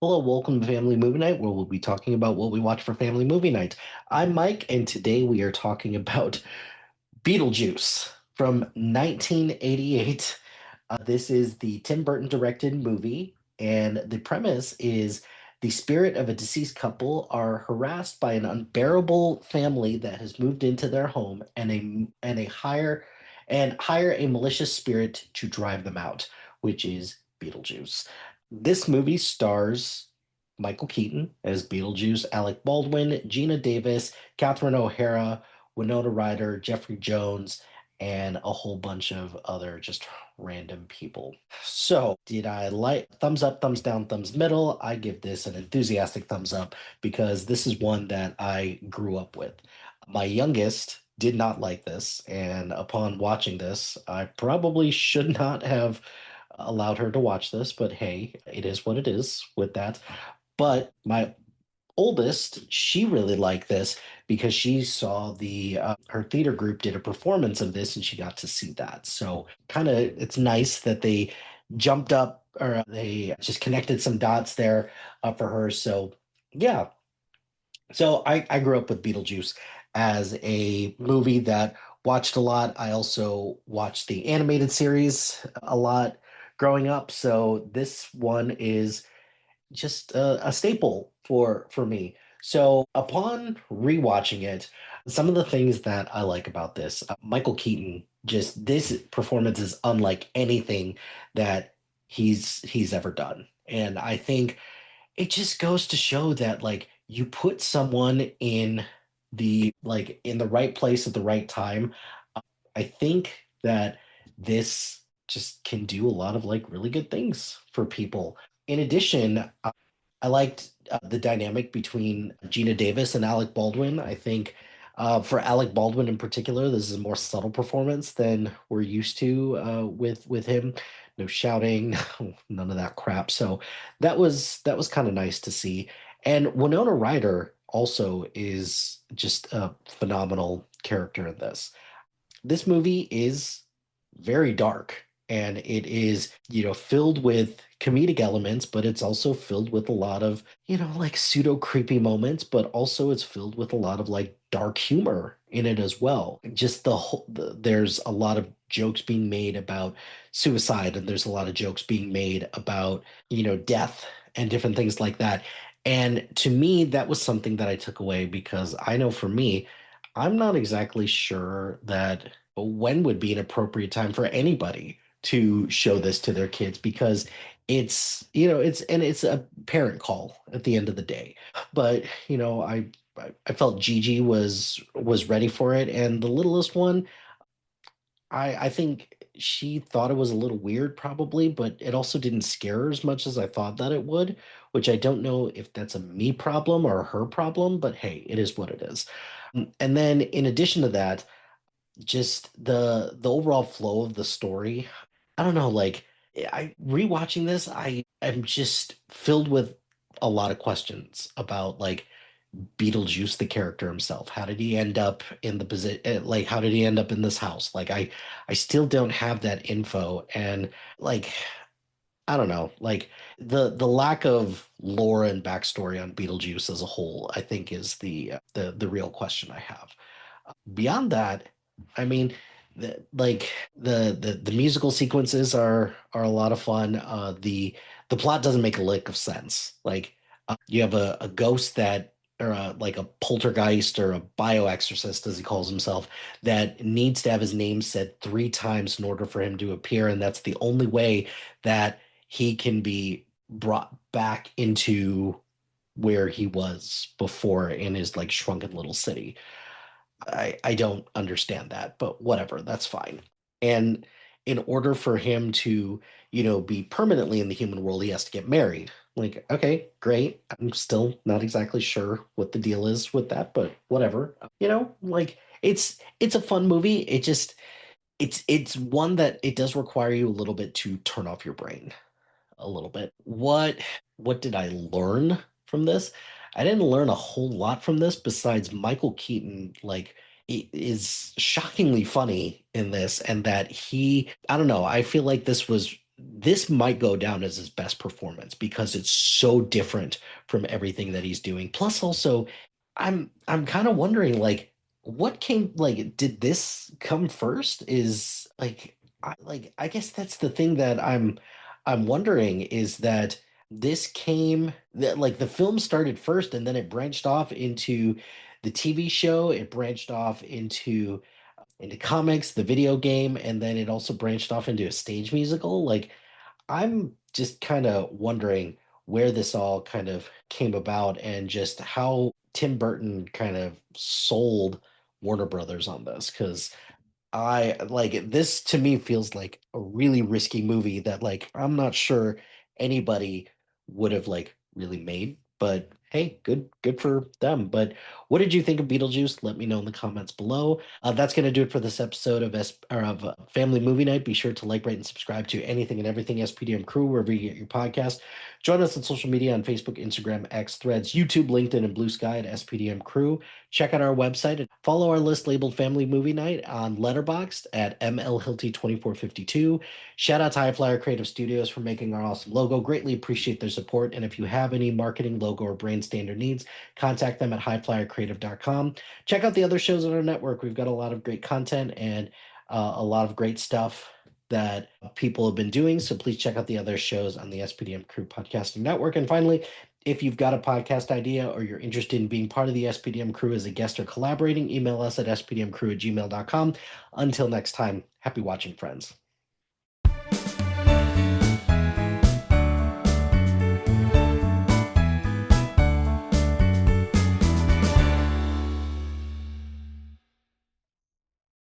Hello, welcome to Family Movie Night, where we'll be talking about what we watch for Family Movie Night. I'm Mike, and today we are talking about Beetlejuice from 1988. This is the Tim Burton directed movie, and the premise is the spirit of a deceased couple are harassed by an unbearable family that has moved into their home and hire a malicious spirit to drive them out, which is Beetlejuice. This movie stars Michael Keaton as Beetlejuice, Alec Baldwin, Gina Davis, Catherine O'Hara, Winona Ryder, Jeffrey Jones, and a whole bunch of other just random people. So, did I like thumbs up, thumbs down, thumbs middle? I give this an enthusiastic thumbs up because this is one that I grew up with. My youngest did not like this, and upon watching this, I probably should not have allowed her to watch this, but hey, it is what it is with that. But my oldest, she really liked this because she saw her theater group did a performance of this and she got to see that. So kind of it's nice that they jumped up or they just connected some dots there for her. So yeah. So I grew up with Beetlejuice as a movie that watched a lot. I also watched the animated series a lot growing up. So this one is just a staple for me. So upon rewatching it, some of the things that I like about this, Michael Keaton, just this performance is unlike anything that he's ever done. And I think it just goes to show that like you put someone in in the right place at the right time. I think that this just can do a lot of like really good things for people. In addition, I liked the dynamic between Gina Davis and Alec Baldwin. I think for Alec Baldwin in particular, this is a more subtle performance than we're used to with him. No shouting, none of that crap. So that was kind of nice to see. And Winona Ryder also is just a phenomenal character in this. This movie is very dark and it is, filled with comedic elements, but it's also filled with a lot of, like pseudo creepy moments, but also it's filled with a lot of like dark humor in it as well. Just there's a lot of jokes being made about suicide and there's a lot of jokes being made about, death and different things like that. And to me, that was something that I took away because I know for me, I'm not exactly sure that when would be an appropriate time for anybody to show this to their kids because it's a parent call at the end of the day. But, I felt Gigi was ready for it and the littlest one, I think she thought it was a little weird probably, but it also didn't scare her as much as I thought that it would, which I don't know if that's a me problem or a her problem, but hey, it is what it is. And then in addition to that, just the overall flow of the story. I don't know, like I rewatching this, I am just filled with a lot of questions about like Beetlejuice, the character himself. How did he end up in the position? Like, how did he end up in this house? Like, I still don't have that info, and like, I don't know, like the lack of lore and backstory on Beetlejuice as a whole, I think is the real question I have. Beyond that, I mean, the musical sequences are a lot of fun. The plot doesn't make a lick of sense. Like you have a ghost that or like a poltergeist or a bioexorcist, as he calls himself, that needs to have his name said 3 times in order for him to appear, and that's the only way that he can be brought back into where he was before in his like shrunken little city. I don't understand that, but whatever, that's fine. And in order for him to, be permanently in the human world, he has to get married. Like, okay, great. I'm still not exactly sure what the deal is with that, but whatever. Like it's a fun movie. It's one that it does require you a little bit to turn off your brain a little bit. What did I learn from this? I didn't learn a whole lot from this besides Michael Keaton like is shockingly funny in this and that I don't know, I feel like this was this might go down as his best performance because it's so different from everything that he's doing. Plus, also, I'm kind of wondering like what came like did this come first? Is I guess that's the thing that I'm wondering is that this came that like the film started first and then it branched off into the TV show, it branched off into comics, the video game, and then it also branched off into a stage musical. Like I'm just kind of wondering where this all kind of came about and just how Tim Burton kind of sold Warner Brothers on this because I like this to me feels like a really risky movie that like I'm not sure anybody would have like really made, but hey, good for them. But what did you think of Beetlejuice? Let me know in the comments below. That's gonna do it for this episode of Family Movie Night. Be sure to like, rate, and subscribe to anything and everything SPDM Crew wherever you get your podcast. Join us on social media on Facebook, Instagram, X, Threads, YouTube, LinkedIn, and Blue Sky at SPDM Crew. Check out our website and follow our list labeled Family Movie Night on Letterboxd at MLHilty2452. Shout out to HiFlyer Creative Studios for making our awesome logo. Greatly appreciate their support. And if you have any marketing, logo, or brand standard needs, contact them at HiFlyerCreative.com. Check out the other shows on our network. We've got a lot of great content and a lot of great stuff that people have been doing. So please check out the other shows on the SPDM Crew Podcasting Network. And finally, if you've got a podcast idea or you're interested in being part of the SPDM crew as a guest or collaborating, email us at spdmcrew@gmail.com. Until next time, happy watching, friends.